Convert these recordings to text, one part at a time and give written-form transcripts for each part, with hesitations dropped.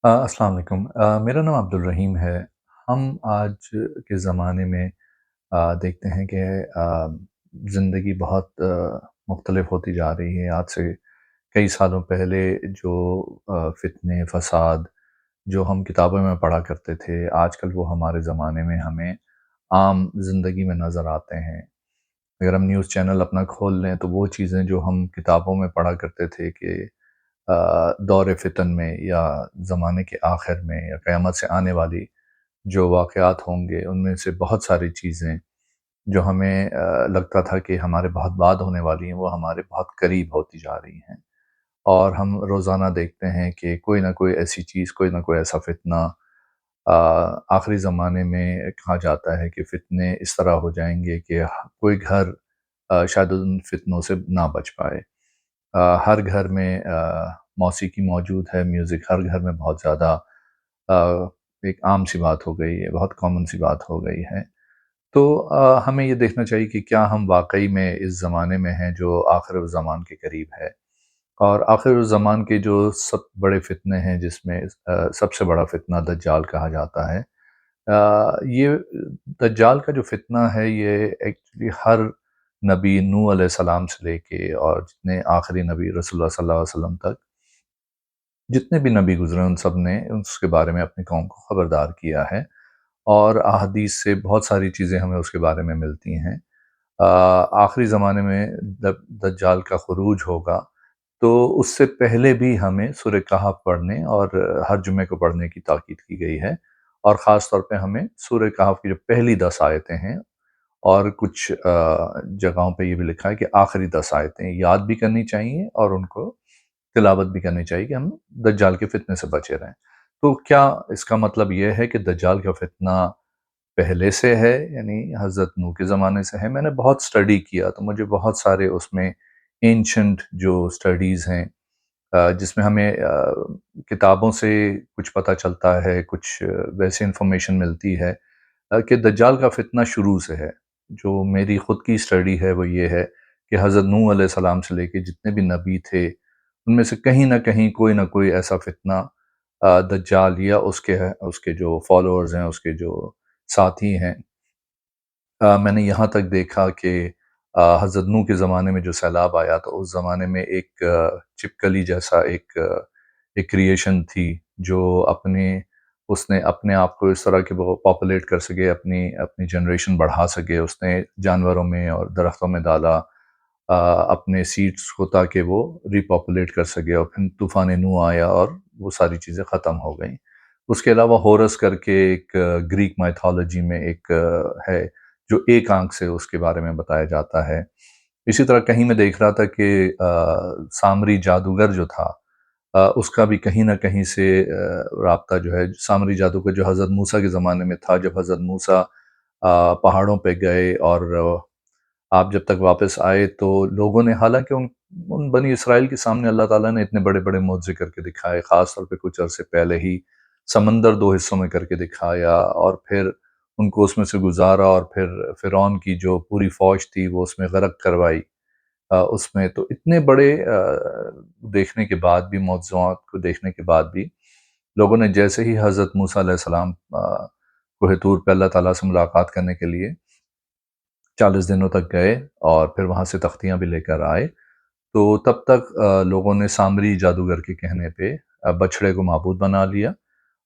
अस्सलाम वालेकुम। मेरा नाम अब्दुल रहीम है। हम आज के ज़माने में देखते हैं कि ज़िंदगी बहुत मुख्तलिफ होती जा रही है। आज से कई सालों पहले जो फ़ितने, फ़साद जो हम किताबों में पढ़ा करते थे, आजकल वो हमारे ज़माने में हमें आम ज़िंदगी में नज़र आते हैं। अगर हम न्यूज़ चैनल अपना खोल लें तो वो चीज़ें जो हम किताबों में पढ़ा करते थे कि दौर फितन में या ज़माने के आखिर में या क़यामत से आने वाली जो वाक़यात होंगे, उनमें से बहुत सारी चीज़ें जो हमें लगता था कि हमारे बहुत बाद होने वाली हैं, वो हमारे बहुत करीब होती जा रही हैं। और हम रोज़ाना देखते हैं कि कोई ना कोई ऐसी चीज़, कोई ना कोई ऐसा फ़ितना आखिरी ज़माने में कहा जाता है कि फ़ितने इस तरह हो जाएँगे कि कोई घर शायद उन फ़ितनों से ना बच पाए। हर घर में मौसीकी मौजूद है, म्यूज़िक हर घर में बहुत ज़्यादा एक आम सी बात हो गई है, बहुत कॉमन सी बात हो गई है। तो हमें ये देखना चाहिए कि क्या हम वाक़ई में इस ज़माने में हैं जो आखिर-उज़्ज़मान के करीब है। और आखिर-उज़्ज़मान के जो सब बड़े फ़ितने हैं जिसमें सबसे बड़ा फ़ितना दज्जाल कहा जाता है। ये दज्जाल का जो फ़ितना है ये एक्चुअली हर नबी नूह अलैहिस्सलाम से लेके और जितने आखिरी नबी रसूलुल्लाह सल्लल्लाहु अलैहि वसल्लम तक जितने भी नबी गुज़रे उन सब ने उसके बारे में अपनी कौम को खबरदार किया है और अहादीस से बहुत सारी चीज़ें हमें उसके बारे में मिलती हैं। आखिरी ज़माने में दज्जाल का ख़ुरूज होगा, तो उससे पहले भी हमें सूरह कहफ पढ़ने और हर जुमे को पढ़ने की ताकीद की गई है और ख़ास तौर पे हमें सूरह कहफ की जो पहली 10 आयतें हैं और कुछ जगहों पे ये भी लिखा है कि आखिरी 10 आयतें याद भी करनी चाहिए और उनको तिलावत भी करनी चाहिए कि हम दज्जाल के फ़ितने से बचे रहें। तो क्या इसका मतलब ये है कि दज्जाल का फ़ितना पहले से है, यानी हज़रत नूह के ज़माने से है? मैंने बहुत स्टडी किया तो मुझे बहुत सारे उसमें एंशिएंट जो स्टडीज़ हैं जिसमें हमें किताबों से कुछ पता चलता है, कुछ वैसी इन्फॉर्मेशन मिलती है कि दज्जाल का फ़ितना शुरू से है। जो मेरी खुद की स्टडी है वो ये है कि हज़रत नूह अलैहिस्सलाम से लेके जितने भी नबी थे, उनमें से कहीं न कहीं कोई न कोई ऐसा फ़ितना दज्जाल या उसके जो फ़ॉलोअर्स हैं, उसके जो साथी हैं। मैंने यहाँ तक देखा कि हज़रत नूह के ज़माने में जो सैलाब आया तो उस ज़माने में एक छिपकली जैसा एक क्रिएशन थी जो उसने अपने आप को इस तरह के वो पॉपुलेट कर सके, अपनी अपनी जनरेशन बढ़ा सके, उसने जानवरों में और दरख्तों में डाला अपने सीड्स को ताकि वो रिपॉपुलेट कर सके और फिर तूफ़ान नूह आया और वो सारी चीज़ें ख़त्म हो गईं। उसके अलावा होरस करके एक ग्रीक माइथोलॉजी में एक है, जो एक आँख से उसके बारे में बताया जाता है। इसी तरह कहीं मैं देख रहा था कि सामरी जादूगर जो था उसका भी कहीं न कहीं से राब्ता जो है सामरी जादूगर जो हज़रत मूसा के ज़माने में था, जब हज़रत मूसा पहाड़ों पे गए और आप जब तक वापस आए तो लोगों ने हालाँकि उन बनी इसराइल के सामने अल्लाह ताला ने इतने बड़े-बड़े मौज़े करके दिखाए, ख़ास तौर पे कुछ अरसे पहले ही समंदर 2 हिस्सों में करके दिखाया और फिर उनको उसमें से गुज़ारा और फिर फ़िरौन की जो पूरी फ़ौज थी वो उसमें गरक करवाई। उसमें तो इतने बड़े देखने के बाद भी मौज़ूआत को देखने के बाद भी लोगों ने जैसे ही हज़रत मूसा अलैहि सलाम कोहे तूर पे अल्लाह ताला से मुलाकात करने के लिए 40 दिनों तक गए और फिर वहाँ से तख्तियाँ भी लेकर आए, तो तब तक लोगों ने सामरी जादूगर के कहने पे बछड़े को माबूद बना लिया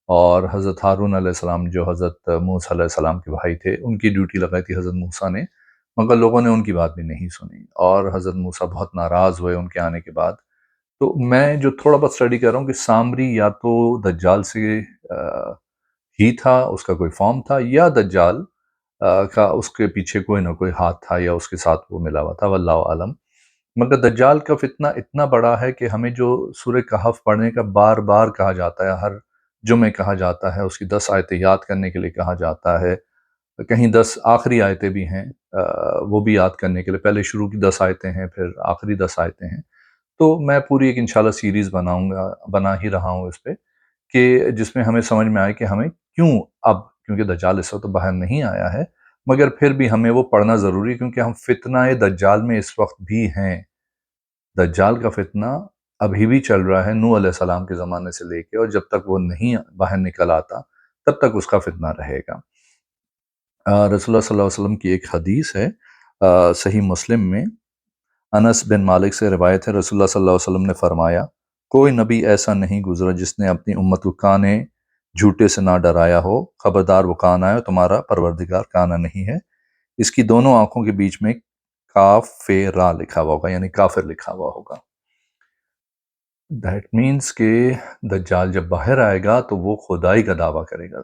और हज़रत हारून अलैहिस्सलाम जो हज़रत मूसा अलैहिस्सलाम के भाई थे, उनकी ड्यूटी लगाई थी हज़रत मूसा ने, मगर लोगों ने उनकी बात भी नहीं सुनी और हज़रत मूसा बहुत नाराज़ हुए उनके आने के बाद। तो मैं जो थोड़ा बहुत स्टडी कर रहा हूँ कि सामरी या तो दज्जाल से ही था, उसका कोई फ़ॉर्म था या दज्जाल का उसके पीछे कोई ना कोई हाथ था या उसके साथ वो मिला हुआ था, वल्लाहु आलम। मगर दज्जाल का फ़ितना इतना बड़ा है कि हमें जो सूरह कहफ पढ़ने का बार-बार कहा जाता है, हर जुमे कहा जाता है, उसकी 10 आयतें याद करने के लिए कहा जाता है। कहीं 10 आखिरी आयतें भी हैं वो भी याद करने के लिए, पहले शुरू की 10 आयतें हैं, फिर आखिरी 10 आयतें हैं। तो मैं पूरी एक इंशाल्लाह सीरीज़ बना ही रहा हूँ इस पे कि जिसमें हमें समझ में आए कि हमें क्यों अब क्योंकि दज्जाल इस वक़्त तो बाहर नहीं आया है, मगर फिर भी हमें वो पढ़ना ज़रूरी है क्योंकि हम फ़ितनाए दज्जाल में इस वक़्त भी हैं। दज्जाल का फ़ितना अभी भी चल रहा है नूह अलैहिस्सलाम के ज़माने से लेके, और जब तक वो नहीं बाहर निकल आता तब तक उसका फितना रहेगा। रसूलुल्लाह सल्लल्लाहु अलैहि वसल्लम की एक हदीस है सही मुस्लिम में, अनस बिन मालिक से रिवायत है, रसूलुल्लाह सल्लल्लाहु अलैहि वसल्लम ने फरमाया, कोई नबी ऐसा नहीं गुजरा जिसने अपनी उम्मत को काने झूठे से ना डराया हो। खबरदार वो कान आया, तुम्हारा परवरदिगार काना नहीं है। इसकी दोनों आंखों के बीच में काफेरा लिखा हुआ होगा, यानी काफिर लिखा हुआ होगा। दैट मीन्स कि दज्जाल जब बाहर आएगा तो वो खुदाई का दावा करेगा।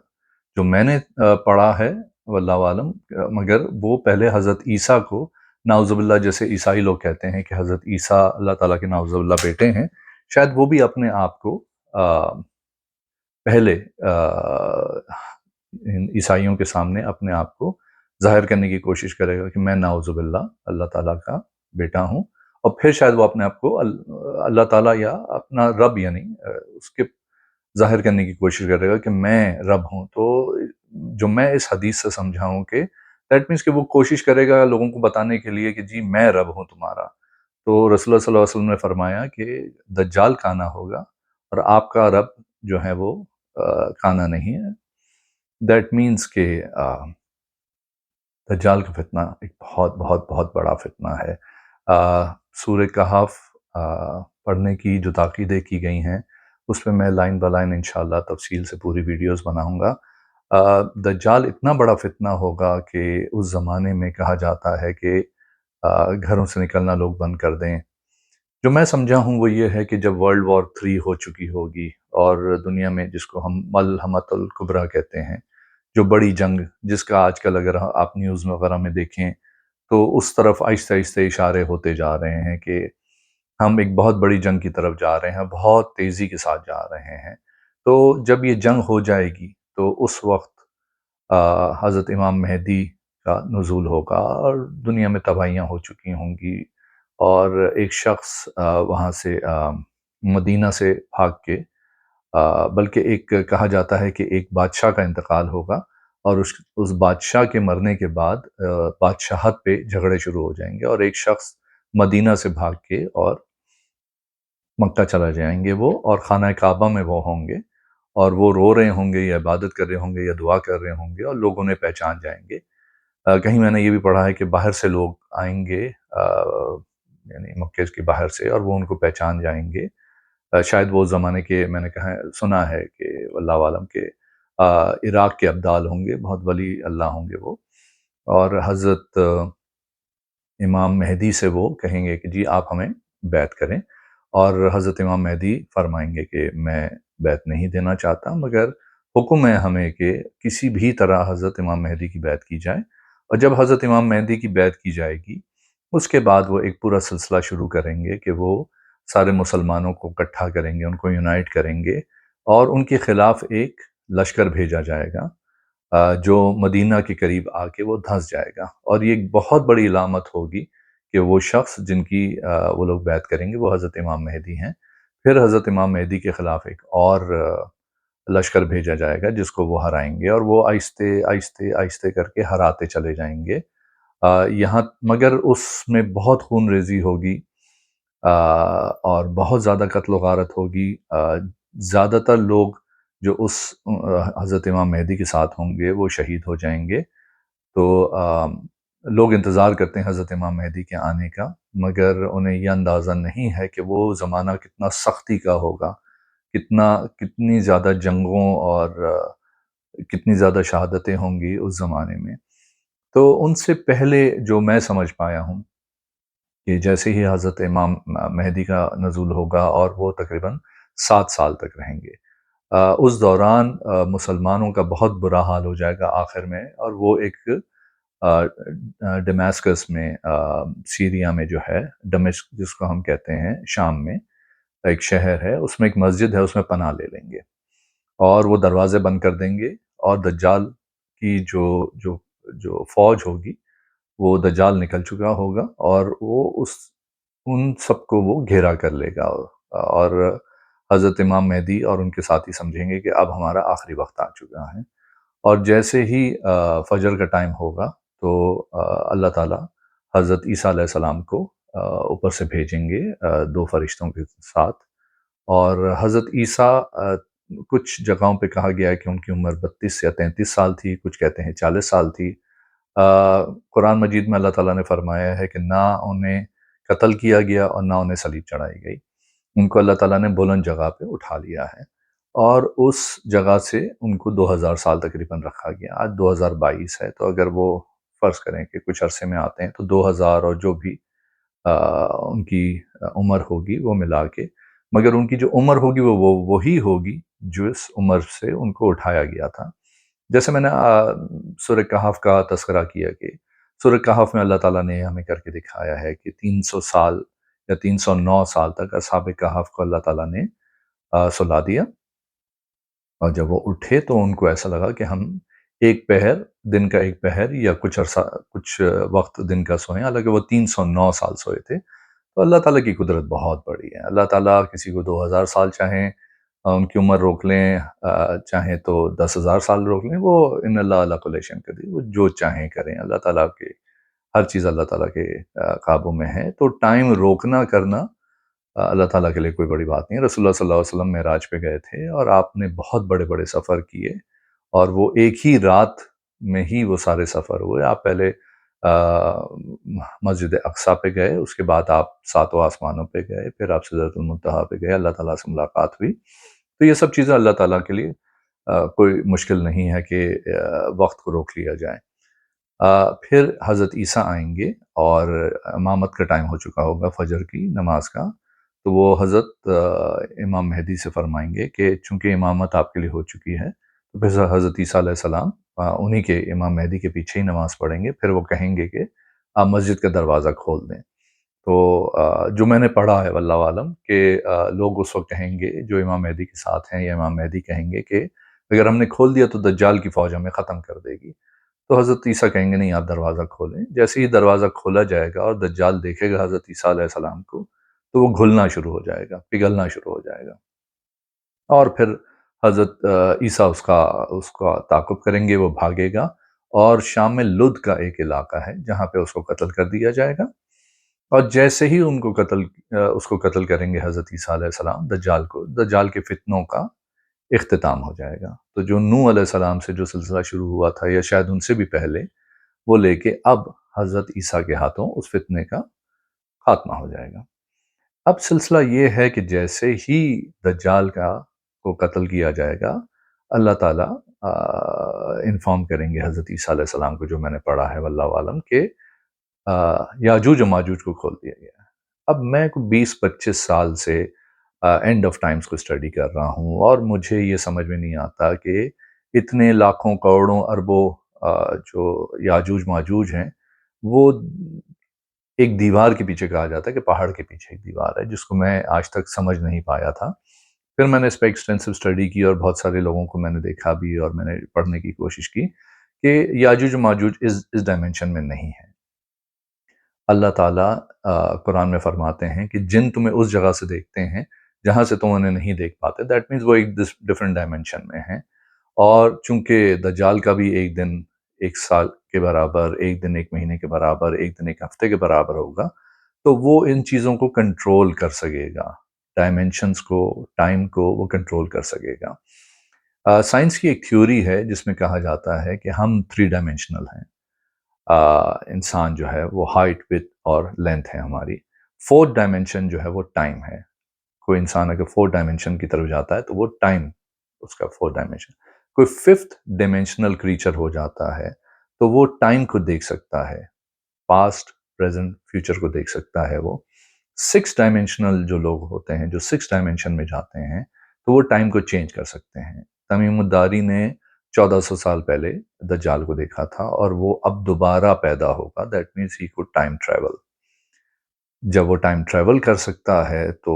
जो मैंने पढ़ा है वल्लाहु आलम, मगर वो पहले हज़रत ईसा को नाउज़ुबिल्लाह, जैसे ईसाई लोग कहते हैं कि हज़रत ईसा अल्लाह ताला के नाउज़ुबिल्लाह बेटे हैं, शायद वो भी अपने आप को पहले इन ईसाइयों के सामने अपने आप को ज़ाहिर करने की कोशिश करेगा कि मैं नाउज़ुबिल्लाह अल्लाह ताला का बेटा हूँ, और फिर शायद वो अपने आप को अल्लाह ताला या अपना रब, यानी उसके ज़ाहिर करने की कोशिश करेगा कि मैं रब हूँ। तो जो मैं इस हदीस से समझा हूँ कि दैट मीन्स कि वो कोशिश करेगा लोगों को बताने के लिए कि जी मैं रब हूँ तुम्हारा। तो रसूलुल्लाह सल्लल्लाहु अलैहि वसल्लम ने फरमाया कि दज्जाल काना होगा और आपका रब जो है वो काना नहीं है। दैट मीन्स कि दज्जाल का फितना एक बहुत बहुत बहुत बड़ा फितना है। सूरह कहफ पढ़ने की जो ताकीदें की गई हैं, उसमें मैं लाइन बाय लाइन इंशाअल्लाह तफसील से पूरी वीडियोस बनाऊंगा। दज्जाल इतना बड़ा फितना होगा कि उस ज़माने में कहा जाता है कि घरों से निकलना लोग बंद कर दें। जो मैं समझा हूँ वो ये है कि जब वर्ल्ड वॉर 3 हो चुकी होगी और दुनिया में जिसको हम मलहमतुल कुबरा कहते हैं, जो बड़ी जंग, जिसका आजकल अगर आप न्यूज़ वगैरह में देखें तो उस तरफ आहिस्ते-आहिस्ते इशारे होते जा रहे हैं कि हम एक बहुत बड़ी जंग की तरफ जा रहे हैं, बहुत तेज़ी के साथ जा रहे हैं। तो जब ये जंग हो जाएगी तो उस वक़्त हज़रत इमाम मेहदी का नुज़ूल होगा और दुनिया में तबाहियाँ हो चुकी होंगी, और एक शख़्स वहाँ से मदीना से भाग के, बल्कि एक कहा जाता है कि एक बादशाह का इंतकाल होगा, और उस बादशाह के मरने के बाद बादशाहत पे झगड़े शुरू हो जाएंगे, और एक शख्स मदीना से भाग के और मक्का चला जाएंगे वो, और खाना काबा में वो होंगे, और वो रो रहे होंगे या इबादत कर रहे होंगे या दुआ कर रहे होंगे, और लोग उन्हें पहचान जाएंगे। कहीं मैंने ये भी पढ़ा है कि बाहर से लोग आएंगे, यानी मक्के के बाहर से, और वो उनको पहचान जाएंगे। शायद वो ज़माने के, मैंने कहा सुना है कि वल्लाहु आलम के इराक़ के अब्दाल होंगे, बहुत वली अल्लाह होंगे वो, और हज़रत इमाम मेहदी से वो कहेंगे कि जी आप हमें बैत करें, और हज़रत इमाम मेहदी फरमाएंगे कि मैं बैत नहीं देना चाहता, मगर हुक्म है हमें कि किसी भी तरह हज़रत इमाम मेहदी की बैत की जाए। और जब हज़रत इमाम मेहदी की बैत की जाएगी, उसके बाद वो एक पूरा सिलसिला शुरू करेंगे कि वो सारे मुसलमानों को इकट्ठा करेंगे, उनको यूनाइट करेंगे, और उनके ख़िलाफ़ एक लश्कर भेजा जाएगा जो मदीना के करीब आके वो धँस जाएगा, और ये एक बहुत बड़ी इलामत होगी कि वो शख्स जिनकी वो लोग बैत करेंगे वो हज़रत इमाम मेहदी हैं। फिर हज़रत इमाम मेहदी के ख़िलाफ़ एक और लश्कर भेजा जाएगा जिसको वो हराएँगे, और वो आहिस्ते, आहिस्ते, आहिस्ते करके हराते चले जाएँगे। यहाँ मगर उसमें बहुत खून-रेज़ी होगी, और बहुत ज़्यादा कत्ल-ओ-गारत होगी। ज़्यादातर लोग जो उस हज़रत इमाम मेहदी के साथ होंगे वो शहीद हो जाएँगे। तो लोग इंतज़ार करते हैं हज़रत इमाम मेहदी के आने का, मगर उन्हें ये अंदाज़ा नहीं है कि वो ज़माना कितना सख्ती का होगा, कितनी ज़्यादा जंगों और कितनी ज़्यादा शहादतें होंगी उस ज़माने में। तो उनसे पहले जो मैं समझ पाया हूँ कि जैसे ही हज़रत इमाम मेहदी का नज़ूल होगा और वो तकरीबन 7 साल तक रहेंगे। उस दौरान मुसलमानों का बहुत बुरा हाल हो जाएगा आखिर में, और वो एक दमास्कस में, सीरिया में जो है, दमिश्क जिसको हम कहते हैं शाम में, एक शहर है, उसमें एक मस्जिद है, उसमें पनाह ले लेंगे, और वो दरवाज़े बंद कर देंगे, और दज्जाल की जो जो जो फ़ौज होगी, वो दज्जाल निकल चुका होगा, और वो उन सबको वो घेरा कर लेगा, और हज़रत इमाम मेहदी और उनके साथी समझेंगे कि अब हमारा आखिरी वक्त आ चुका है। और जैसे ही फजर का टाइम होगा तो अल्लाह ताला हज़रत ईसा अलैहिस्सलाम को ऊपर से भेजेंगे 2 फरिश्तों के साथ, اور حضرت عیسیٰ کچھ جگہوں پہ کہا گیا ہے کہ ان کی عمر 32 یا 33 سال تھی، کچھ کہتے ہیں 40 سال تھی۔ قرآن مجید میں اللہ تعالیٰ نے فرمایا ہے کہ نہ انہیں قتل کیا گیا اور نہ انہیں صلیب چڑھائی گئی، ان کو اللہ تعالیٰ نے بلند جگہ پہ اٹھا لیا ہے، اور اس جگہ سے ان کو 2000 سال تقریباً رکھا گیا۔ آج 2022 ہے، تو اگر وہ فرض کریں کہ کچھ عرصے میں آتے ہیں تو 2000 اور جو بھی ان کی عمر ہوگی وہ ملا کے، مگر ان کی جو عمر ہوگی وہ وہی ہوگی جو اس عمر سے ان کو اٹھایا گیا تھا۔ جیسے میں نے سورہ کہف کا تذکرہ کیا کہ سورہ کہف میں اللہ تعالیٰ نے ہمیں کر کے دکھایا ہے کہ 300 سال یا 309 سال تک اصحاب کہف کو اللہ تعالیٰ نے سلا دیا، اور جب وہ اٹھے تو ان کو ایسا لگا کہ ہم ایک پہر، دن کا ایک پہر یا کچھ عرصہ، کچھ وقت دن کا سوئے، حالانکہ وہ 309 سال سوئے تھے۔ تو اللہ تعالیٰ کی قدرت بہت بڑی ہے۔ اللہ تعالیٰ کسی کو 2000 سال چاہیں ان کی عمر روک لیں، چاہیں تو 10,000 سال روک لیں، وہ ان اللہ علی کل شیء قدیر، وہ جو چاہیں کریں۔ اللہ تعالیٰ کے ہر چیز اللہ تعالیٰ کے قابو میں ہے، تو ٹائم روکنا کرنا اللہ تعالیٰ کے لیے کوئی بڑی بات نہیں ہے۔ رسول اللہ صلی اللہ علیہ وسلم معراج پہ گئے تھے اور آپ نے بہت بڑے بڑے سفر کیے، اور وہ ایک ہی رات میں ہی وہ سارے سفر ہوئے۔ آپ پہلے مسجد اقصیٰ پہ گئے، اس کے بعد آپ ساتوں آسمانوں پہ گئے، پھر آپ سدرۃ المنتہا پہ گئے، اللہ تعالیٰ سے ملاقات ہوئی۔ تو یہ سب چیزیں اللہ تعالیٰ کے لیے کوئی مشکل نہیں ہے کہ وقت کو روک لیا جائے۔ پھر حضرت عیسیٰ آئیں گے اور امامت کا ٹائم ہو چکا ہوگا فجر کی نماز کا، تو وہ حضرت امام مہدی سے فرمائیں گے کہ چونکہ امامت آپ کے لیے ہو چکی ہے، تو پھر حضرت عیسیٰ علیہ السلام انہی کے امام مہدی کے پیچھے ہی نماز پڑھیں گے۔ پھر وہ کہیں گے کہ آپ مسجد کا دروازہ کھول دیں۔ تو جو میں نے پڑھا ہے واللہ عالم کہ لوگ اس وقت کہیں گے جو امام مہدی کے ساتھ ہیں، یا امام مہدی کہیں گے کہ اگر ہم نے کھول دیا تو دجال کی فوج ہمیں ختم کر دے گی۔ تو حضرت عیسیٰ کہیں گے نہیں، آپ دروازہ کھولیں۔ جیسے ہی دروازہ کھولا جائے گا اور دجال دیکھے گا حضرت عیسیٰ علیہ السلام کو، تو وہ گھلنا شروع ہو جائے گا، پگھلنا شروع ہو جائے گا، اور پھر حضرت عیسیٰ اس کا تعاقب کریں گے، وہ بھاگے گا، اور شام میں لد کا ایک علاقہ ہے جہاں پہ اس کو قتل کر دیا جائے گا۔ اور جیسے ہی اس کو قتل کریں گے حضرت عیسیٰ علیہ السلام، دجال کے فتنوں کا اختتام ہو جائے گا۔ تو جو نوح علیہ السلام سے جو سلسلہ شروع ہوا تھا، یا شاید ان سے بھی پہلے، وہ لے کے اب حضرت عیسیٰ کے ہاتھوں اس فتنے کا خاتمہ ہو جائے گا۔ اب سلسلہ یہ ہے کہ جیسے ہی دجال کو قتل کیا جائے گا، اللہ تعالیٰ انفارم کریں گے حضرت عیسیٰ علیہ السلام کو، جو میں نے پڑھا ہے واللہ عالم، کہ یاجوج و ماجوج کو کھول دیا گیا ہے۔ اب میں 20-25 سال سے اینڈ آف ٹائمز کو اسٹڈی کر رہا ہوں، اور مجھے یہ سمجھ میں نہیں آتا کہ اتنے لاکھوں کروڑوں اربوں جو یاجوج ماجوج ہیں، وہ ایک دیوار کے پیچھے کہا جاتا ہے کہ پہاڑ کے پیچھے ایک دیوار ہے، جس کو میں آج تک سمجھ نہیں پایا تھا۔ پھر میں نے اس پہ ایکسٹینسو اسٹڈی کی، اور بہت سارے لوگوں کو میں نے دیکھا بھی، اور میں نے پڑھنے کی کوشش کی کہ یاجوج و ماجوج اس ڈائمنشن میں نہیں ہے۔ اللہ تعالیٰ قرآن میں فرماتے ہیں کہ جن تمہیں اس جگہ سے دیکھتے ہیں جہاں سے تم انہیں نہیں دیکھ پاتے، دیٹ مینز وہ ایک ڈفرینٹ ڈائمنشن میں ہیں۔ اور چونکہ دجال کا بھی ایک دن ایک سال کے برابر، ایک دن ایک مہینے کے برابر، ایک دن ایک ہفتے کے برابر ہوگا، تو وہ ان چیزوں کو کنٹرول کر سکے گا، ڈائمنشنز کو، ٹائم کو وہ کنٹرول کر سکے گا۔ سائنس کی ایک تھیوری ہے جس میں کہا جاتا ہے کہ ہم 3 ڈائمنشنل ہیں۔ انسان جو ہے وہ ہائٹ، وتھ اور لینتھ ہے ہماری۔ 4th ڈائمنشن جو ہے وہ ٹائم ہے۔ کوئی انسان اگر 4 ڈائمنشن کی طرف جاتا ہے تو وہ ٹائم، اس کا 4 ڈائمنشن۔ کوئی 5th ڈائمنشنل کریچر ہو جاتا ہے تو وہ ٹائم کو دیکھ سکتا ہے، پاسٹ، پریزنٹ، فیوچر کو دیکھ سکتا ہے وہ۔ 6 ڈائمنشنل جو لوگ ہوتے ہیں، جو 6 ڈائمنشن میں جاتے ہیں، تو وہ ٹائم کو چینج کر سکتے ہیں۔ تمیم الداری نے 1400 سال پہلے دجال کو دیکھا تھا، اور وہ اب دوبارہ پیدا ہوگا، that means he could time travel. جب وہ ٹائم ٹریول کر سکتا ہے تو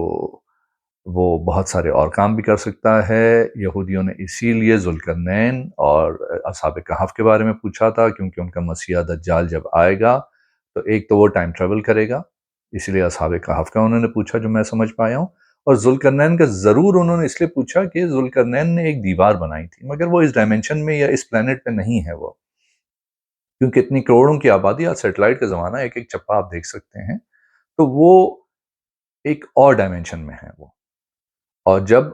وہ بہت سارے اور کام بھی کر سکتا ہے۔ یہودیوں نے اسی لیے ذوالقرنین اور اصحاب کہف کے بارے میں پوچھا تھا، کیونکہ ان کا مسیح دجال جب آئے گا تو ایک تو وہ ٹائم ٹریول کرے گا، اسی لیے اصحاب کہف کا انہوں نے پوچھا، جو میں سمجھ پایا ہوں۔ اور ذوالقرنین کا ضرور انہوں نے اس لیے پوچھا کہ ذوالقرنین نے ایک دیوار بنائی تھی، مگر وہ اس ڈائمنشن میں یا اس پلانٹ پہ نہیں ہے وہ، کیونکہ اتنی کروڑوں کی آبادی، اور سیٹلائٹ کا زمانہ، ایک ایک چپا آپ دیکھ سکتے ہیں، تو وہ ایک اور ڈائمنشن میں ہے وہ۔ اور جب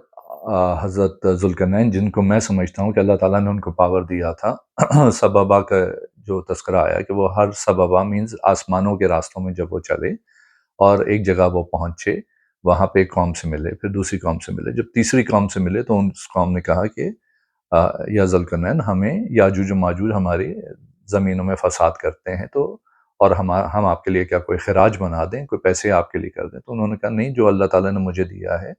حضرت ذوالقرنین، جن کو میں سمجھتا ہوں کہ اللہ تعالیٰ نے ان کو پاور دیا تھا سببا کا جو تذکرہ آیا کہ وہ ہر سببا مینز آسمانوں کے راستوں میں جب وہ چلے اور ایک جگہ وہ پہنچے، وہاں پہ ایک قوم سے ملے، پھر دوسری قوم سے ملے، جب تیسری قوم سے ملے تو اس قوم نے کہا کہ یا ذوالقرنین، ہمیں یاجوج و ماجوج ہماری زمینوں میں فساد کرتے ہیں، تو اور ہم آپ کے لیے کیا کوئی خراج بنا دیں، کوئی پیسے آپ کے لیے کر دیں؟ تو انہوں نے کہا نہیں، جو اللہ تعالیٰ نے مجھے دیا ہے،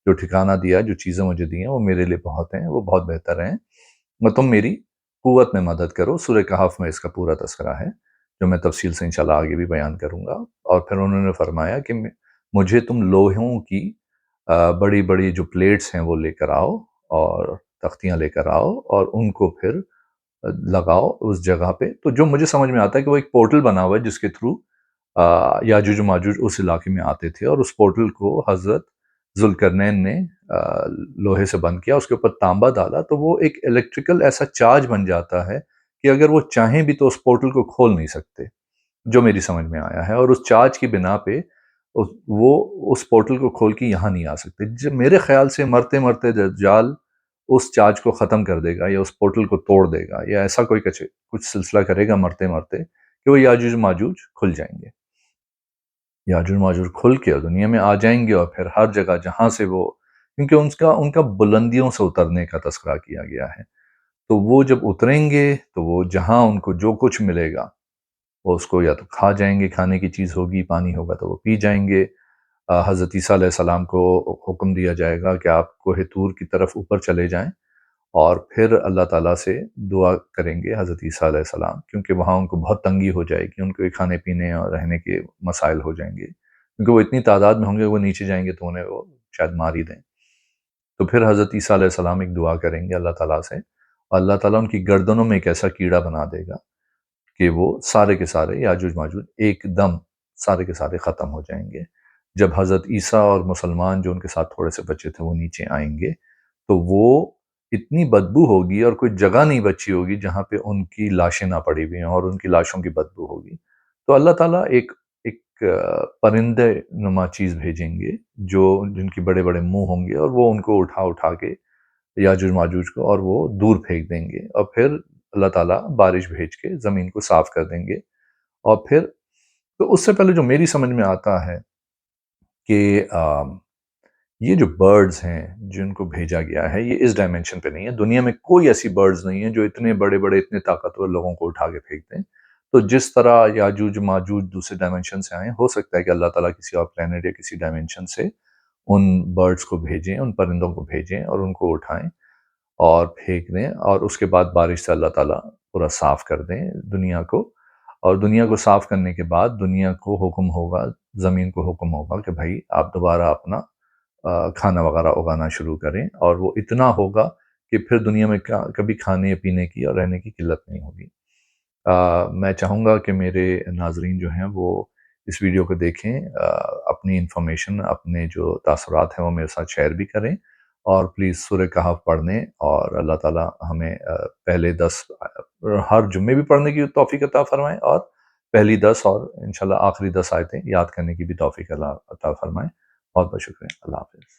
جو ٹھکانہ دیا، جو چیزیں مجھے دی ہیں، وہ میرے لیے بہت ہیں، وہ بہت بہتر ہیں، تم میری قوت میں مدد کرو۔ سورہ کہف میں اس کا پورا تذکرہ ہے، جو میں تفصیل سے انشاءاللہ آگے بھی بیان کروں گا۔ اور پھر انہوں نے فرمایا کہ مجھے تم لوہوں کی بڑی بڑی جو پلیٹس ہیں وہ لے کر آؤ، اور تختیاں لے کر آؤ، اور ان کو پھر لگاؤ اس جگہ پہ۔ تو جو مجھے سمجھ میں آتا ہے کہ وہ ایک پورٹل بنا ہوا ہے جس کے تھرو یاجوج و ماجوج اس علاقے میں آتے تھے، اور اس پورٹل کو حضرت ذوالقرنین نے لوہے سے بند کیا، اس کے اوپر تانبا ڈالا، تو وہ ایک الیکٹریکل ایسا چارج بن جاتا ہے کہ اگر وہ چاہیں بھی تو اس پورٹل کو کھول نہیں سکتے، جو میری سمجھ میں آیا ہے، اور اس چارج کی بنا پہ وہ اس پورٹل کو کھول کے یہاں نہیں آ سکتے۔ جب میرے خیال سے مرتے مرتے دجال اس چارج کو ختم کر دے گا، یا اس پورٹل کو توڑ دے گا، یا ایسا کوئی کچھ سلسلہ کرے گا مرتے مرتے کہ وہ یاجوج ماجوج کھل جائیں گے، یاجوج ماجوج کھل کے دنیا میں آ جائیں گے، اور پھر ہر جگہ جہاں سے وہ، کیونکہ ان کا بلندیوں سے اترنے کا تذکرہ کیا گیا ہے، تو وہ جب اتریں گے تو وہ جہاں ان کو جو کچھ ملے گا وہ اس کو یا تو کھا جائیں گے، کھانے کی چیز ہوگی، پانی ہوگا تو وہ پی جائیں گے۔ حضرت عیسیٰ علیہ السلام کو حکم دیا جائے گا کہ آپ کوہ طور کی طرف اوپر چلے جائیں، اور پھر اللہ تعالیٰ سے دعا کریں گے حضرت عیسیٰ علیہ السلام، کیونکہ وہاں ان کو بہت تنگی ہو جائے گی، ان کو کھانے پینے اور رہنے کے مسائل ہو جائیں گے، کیونکہ وہ اتنی تعداد میں ہوں گے، وہ نیچے جائیں گے تو انہیں وہ شاید مار ہی دیں۔ تو پھر حضرت عیسیٰ علیہ السلام ایک دعا کریں گے اللہ تعالیٰ سے، اور اللہ تعالیٰ ان کی گردنوں میں ایک ایسا کیڑا بنا دے گا کہ وہ سارے کے سارے یاجوج ماجوج ایک دم سارے کے سارے ختم ہو جائیں گے۔ جب حضرت عیسیٰ اور مسلمان جو ان کے ساتھ تھوڑے سے بچے تھے وہ نیچے آئیں گے، تو وہ اتنی بدبو ہوگی، اور کوئی جگہ نہیں بچی ہوگی جہاں پہ ان کی لاشیں نہ پڑی ہوئی ہیں، اور ان کی لاشوں کی بدبو ہوگی۔ تو اللہ تعالیٰ ایک پرندے نما چیز بھیجیں گے، جن کی بڑے بڑے منہ ہوں گے، اور وہ ان کو اٹھا اٹھا کے یاجوج ماجوج کو، اور وہ دور پھینک دیں گے، اور پھر اللہ تعالیٰ بارش بھیج کے زمین کو صاف کر دیں گے۔ اور پھر تو اس سے پہلے جو میری سمجھ میں آتا ہے کہ یہ جو برڈز ہیں جن کو بھیجا گیا ہے، یہ اس ڈائمنشن پہ نہیں ہے، دنیا میں کوئی ایسی برڈز نہیں ہیں جو اتنے بڑے بڑے اتنے طاقتور لوگوں کو اٹھا کے پھینک دیں۔ تو جس طرح یاجوج ماجوج دوسرے ڈائمنشن سے آئے، ہو سکتا ہے کہ اللہ تعالیٰ کسی اور پلانٹ یا کسی ڈائمنشن سے ان برڈز کو بھیجیں، ان پرندوں کو بھیجیں، اور ان کو اٹھائیں اور پھینک دیں، اور اس کے بعد بارش سے اللہ تعالیٰ پورا صاف کر دیں دنیا کو۔ اور دنیا کو صاف کرنے کے بعد دنیا کو حکم ہوگا، زمین کو حکم ہوگا کہ بھائی آپ دوبارہ اپنا کھانا وغیرہ اگانا شروع کریں، اور وہ اتنا ہوگا کہ پھر دنیا میں کبھی کھانے پینے کی اور رہنے کی قلت نہیں ہوگی۔ میں چاہوں گا کہ میرے ناظرین جو ہیں وہ اس ویڈیو کو دیکھیں، اپنی انفارمیشن، اپنے جو تاثرات ہیں وہ میرے ساتھ شیئر بھی کریں، اور پلیز سورہ کہف پڑھنے، اور اللہ تعالیٰ ہمیں پہلے 10 ہر جمعے بھی پڑھنے کی توفیق عطا فرمائیں، اور پہلی 10 اور انشاءاللہ آخری 10 آیتیں یاد کرنے کی بھی توفیق عطا فرمائیں۔ بہت بہت شکریہ، اللہ حافظ۔